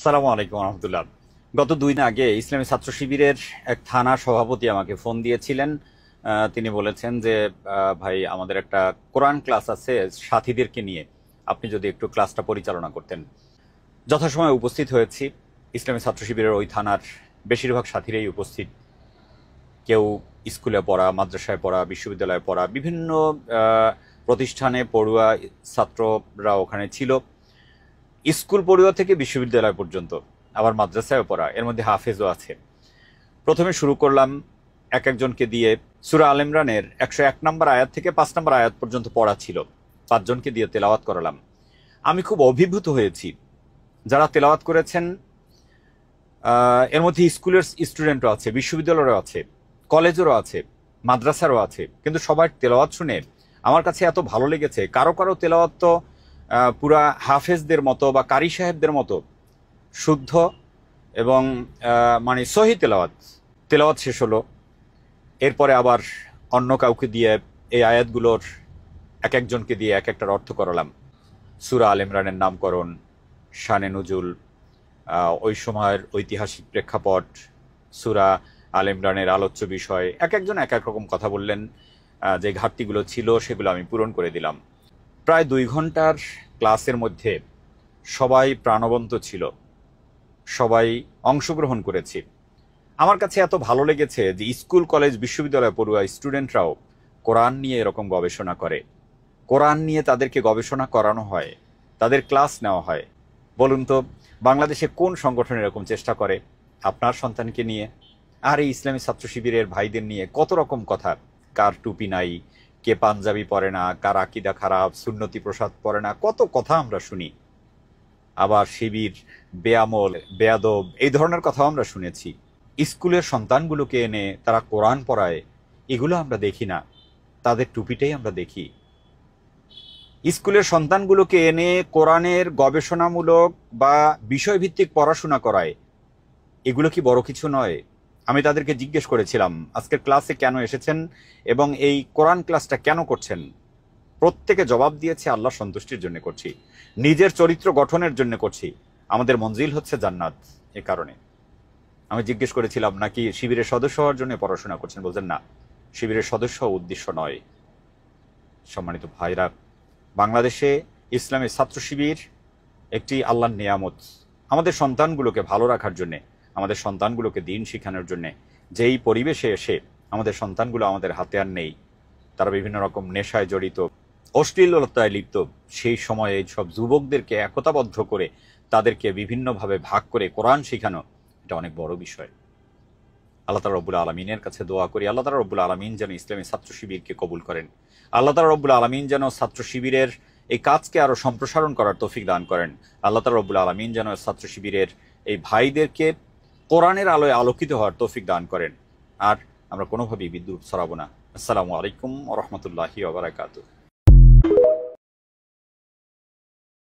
সালামু আলাইকুম রহমতুল্লাহ। গত 2 দিন আগে ইসলামী ছাত্র শিবিরের এক থানা সভাপতি আমাকে ফোন দিয়েছিলেন। তিনি বলেছেন যে ভাই, আমাদের একটা কোরআন ক্লাস আছে সাথীদেরকে নিয়ে, আপনি যদি একটু ক্লাসটা পরিচালনা করতেন। যথাসময়ে উপস্থিত হয়েছি। ইসলামী ছাত্র শিবিরের ওই থানার বেশিরভাগ সাথীরাই উপস্থিত। কেউ স্কুলে পড়া, মাদ্রাসায় পড়া, বিশ্ববিদ্যালয়ে পড়া, বিভিন্ন প্রতিষ্ঠানে পড়ুয়া ছাত্ররা ওখানে ছিল। স্কুল পড়ুয়া থেকে বিশ্ববিদ্যালয় পর্যন্ত, আবার মাদ্রাসায়ও পড়া, এর মধ্যে হাফেজও আছে। প্রথমে শুরু করলাম এক একজনকে দিয়ে। সূরা আল ইমরানের 101 নম্বর আয়াত থেকে 5 নম্বর আয়াত পর্যন্ত পড়া ছিল, 5 জনকে দিয়ে তেলাওয়াত করালাম। আমি খুব অভিভূত হয়েছি। যারা তেলাওয়াত করেছেন এর মধ্যে স্কুলের স্টুডেন্টও আছে, বিশ্ববিদ্যালয়েরও আছে, কলেজেরও আছে, মাদ্রাসারও আছে। কিন্তু সবার তেলাওয়াত শুনে আমার কাছে এত ভালো লেগেছে। কারো কারো তেলাওয়াত তো পুরা হাফেজদের মতো বা কারি সাহেবদের মতো শুদ্ধ এবং মানে সহি তেলাওয়াত। তেলাওয়াত শেষ হলো, এরপরে আবার অন্য কাউকে দিয়ে এই আয়াতগুলোর এক একজনকে দিয়ে এক একটার অর্থ করালাম। সূরা আল ইমরানের নামকরণ, শানে নুজুল, ওই সময়ের ঐতিহাসিক প্রেক্ষাপট, সূরা আল ইমরানের আলোচ্য বিষয়, এক একজন এক এক রকম কথা বললেন। যে ঘাটতিগুলো ছিল সেগুলো আমি পূরণ করে দিলাম। প্রায় 2 ঘন্টার ক্লাসের মধ্যে সবাই প্রাণবন্ত ছিল, সবাই অংশগ্রহণ করেছে। আমার কাছে এত ভালো লেগেছে যে স্কুল কলেজ বিশ্ববিদ্যালয় পড়ুয়া স্টুডেন্টরাও কোরআন নিয়ে এরকম গবেষণা করে, কোরআন নিয়ে তাদেরকে গবেষণা করানো হয়, তাদের ক্লাস নেওয়া হয়। বলুন তো, বাংলাদেশে কোন সংগঠন এরকম চেষ্টা করে আপনার সন্তানকে নিয়ে? আর এই ইসলামী ছাত্র শিবিরের ভাইদের নিয়ে কত রকম কথা, কার টুপি নাই, কে পাঞ্জাবি পরে না, কার আকিদা খারাপ, সুন্নতি প্রসাদ পরে না, কত কথা আমরা শুনি। আবার শিবির বেয়ামল, বেয়াদব, এই ধরনের কথাও আমরা শুনেছি। স্কুলের সন্তানগুলোকে এনে তারা কোরআন পড়ায়, এগুলো আমরা দেখি না, তাদের টুপিটাই আমরা দেখি। স্কুলের সন্তানগুলোকে এনে কোরআনের গবেষণামূলক বা বিষয়ভিত্তিক পড়াশোনা করায়, এগুলো কি বড় কিছু নয়? আমি তাদেরকে জিজ্ঞেস করেছিলাম আজকের ক্লাসে কেন এসেছেন এবং এই কোরআন ক্লাসটা কেন করছেন। প্রত্যেকে জবাব দিয়েছে, আল্লাহ সন্তুষ্টির জন্য করছি, নিজের চরিত্র গঠনের জন্য করছি, আমাদের মঞ্জিল হচ্ছে জান্নাত। এ কারণে আমি জিজ্ঞেস করেছিলাম নাকি শিবিরের সদস্য হওয়ার জন্য পড়াশোনা করছেন। বলছেন না, শিবিরের সদস্য উদ্দেশ্য নয়। সম্মানিত ভাইরা, বাংলাদেশে ইসলামী ছাত্র শিবির একটি আল্লাহর নিয়ামত। আমাদের সন্তানগুলোকে ভালো রাখার জন্যে, আমাদের সন্তানগুলোকে দিন শিখানোর জন্যে, যেই পরিবেশে এসে আমাদের সন্তানগুলো আমাদের হাতে আর নেই, তারা বিভিন্ন রকম নেশায় জড়িত, অশ্লীলতায় লিপ্ত, সেই সময়ে এই সব যুবকদেরকে একতাবদ্ধ করে তাদেরকে বিভিন্নভাবে ভাগ করে কোরআন শেখানো, এটা অনেক বড় বিষয়। আল্লাহ তাআলা রব্বুল আলামিনের কাছে দোয়া করি, আল্লাহ তাআলা রব্বুল আলামিন যেন ইসলামী ছাত্র শিবিরকে কবুল করেন। আল্লাহ তাআলা রব্বুল আলামিন যেন ছাত্র শিবিরের এই কাজকে আরো সম্প্রসারণ করার তৌফিক দান করেন। আল্লাহ তাআলা রব্বুল আলামিন যেন ছাত্র শিবিরের এই ভাইদেরকে কোরআনের আলোয় আলোকিত হওয়ার তৌফিক দান করেন। আর আমরা কোনোভাবেই বিদ্রুপ ছড়াবো না। আসসালামু আলাইকুম ওয়া রাহমাতুল্লাহি ওয়া বারাকাতুহু।